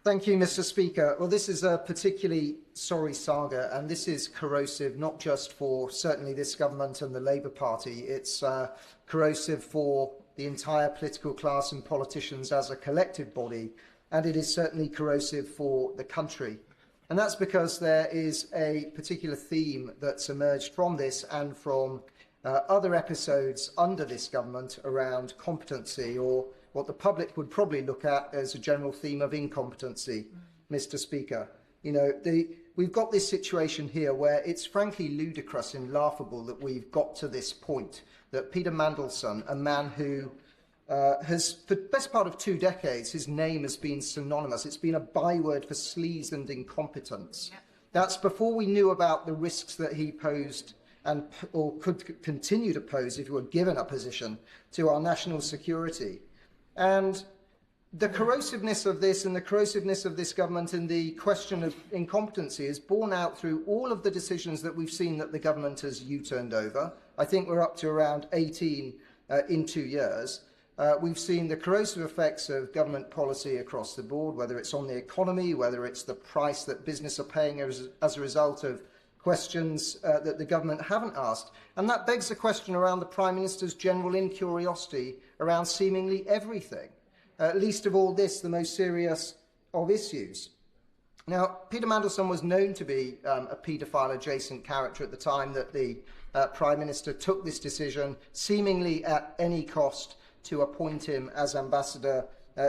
Thank you, Mr. Speaker. Well, this is a particularly sorry saga, and this is corrosive not just for certainly this government and the Labour Party. It's corrosive for the entire political class and politicians as a collective body, and it is certainly corrosive for the country. And that's because there is a particular theme that's emerged from this and from other episodes under this government around competency, or what the public would probably look at as a general theme of incompetency, Mr. Speaker. You know, we've got this situation here where it's frankly ludicrous and laughable that we've got to this point, that Peter Mandelson, a man who has, for the best part of 2 decades, his name has been synonymous. It's been a byword for sleaze and incompetence. Yep. That's before we knew about the risks that he posed or could continue to pose if he were given a position to our national security. And the corrosiveness of this and the corrosiveness of this government and the question of incompetency is borne out through all of the decisions that we've seen that the government has U-turned over. I think we're up to around 18 in 2 years. We've seen the corrosive effects of government policy across the board, whether it's on the economy, whether it's the price that business are paying as a result of questions that the government haven't asked. And that begs the question around the Prime Minister's general incuriosity around seemingly everything, least of all this, the most serious of issues. Now, Peter Mandelson was known to be a paedophile-adjacent character at the time that the Prime Minister took this decision, seemingly at any cost, to appoint him as ambassador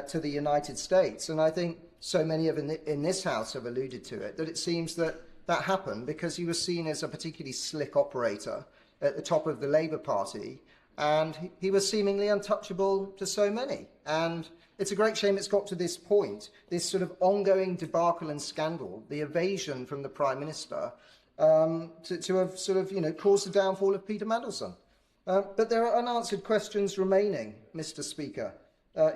to the United States. And I think so many in this House have alluded to it, that it seems that happened because he was seen as a particularly slick operator at the top of the Labour Party, and he was seemingly untouchable to so many. And it's a great shame it's got to this point, this sort of ongoing debacle and scandal, the evasion from the Prime Minister, to have sort of, caused the downfall of Peter Mandelson. But there are unanswered questions remaining, Mr. Speaker,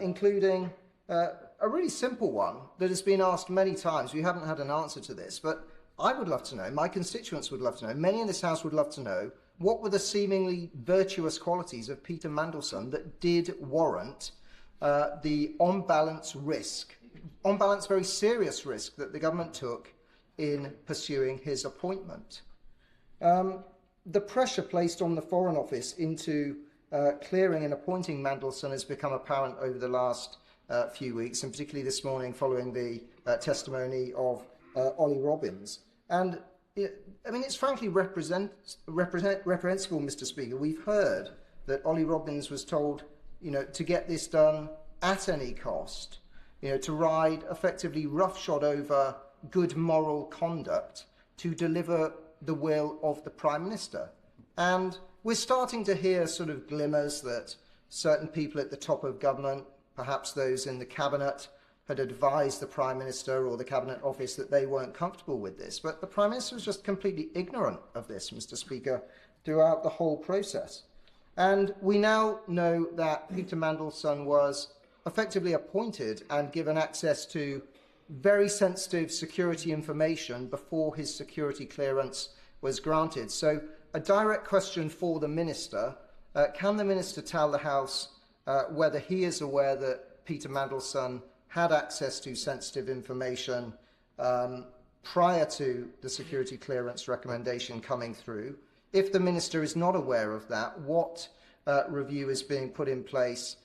including a really simple one that has been asked many times. We haven't had an answer to this, but I would love to know, my constituents would love to know, many in this House would love to know, what were the seemingly virtuous qualities of Peter Mandelson that did warrant the on-balance very serious risk that the government took in pursuing his appointment. The pressure placed on the Foreign Office into clearing and appointing Mandelson has become apparent over the last few weeks, and particularly this morning following the testimony of Ollie Robbins. And it's frankly reprehensible, Mr. Speaker. We've heard that Ollie Robbins was told, to get this done at any cost, to ride effectively roughshod over good moral conduct to deliver the will of the Prime Minister. And we're starting to hear sort of glimmers that certain people at the top of government, perhaps those in the Cabinet, had advised the Prime Minister or the Cabinet Office that they weren't comfortable with this. But the Prime Minister was just completely ignorant of this, Mr. Speaker, throughout the whole process. And we now know that Peter Mandelson was effectively appointed and given access to very sensitive security information before his security clearance was granted. So a direct question for the Minister, can the Minister tell the House whether he is aware that Peter Mandelson had access to sensitive information prior to the security clearance recommendation coming through? If the Minister is not aware of that, what review is being put in place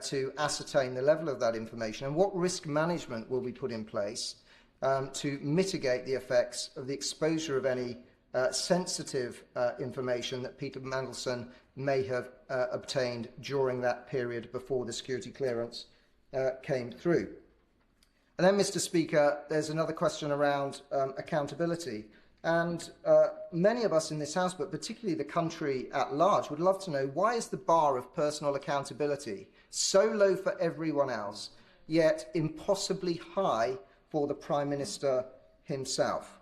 to ascertain the level of that information, and what risk management will be put in place to mitigate the effects of the exposure of any sensitive information that Peter Mandelson may have obtained during that period before the security clearance came through. And then, Mr. Speaker, there's another question around accountability. And many of us in this House, but particularly the country at large, would love to know, why is the bar of personal accountability so low for everyone else, yet impossibly high for the Prime Minister himself?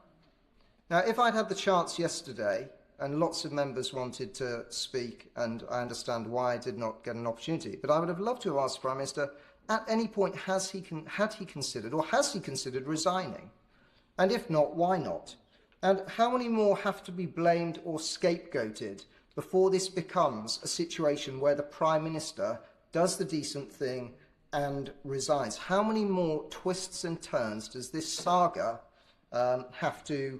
Now, if I'd had the chance yesterday, and lots of members wanted to speak, and I understand why I did not get an opportunity, but I would have loved to have asked the Prime Minister, at any point, had he considered resigning? And if not, why not? And how many more have to be blamed or scapegoated before this becomes a situation where the Prime Minister does the decent thing and resigns. How many more twists and turns does this saga have to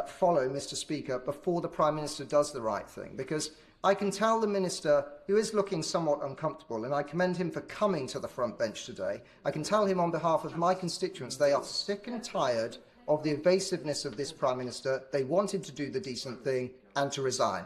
follow, Mr. Speaker, before the Prime Minister does the right thing? Because I can tell the Minister, who is looking somewhat uncomfortable, and I commend him for coming to the front bench today, I can tell him on behalf of my constituents they are sick and tired of the evasiveness of this Prime Minister. They wanted to do the decent thing and to resign.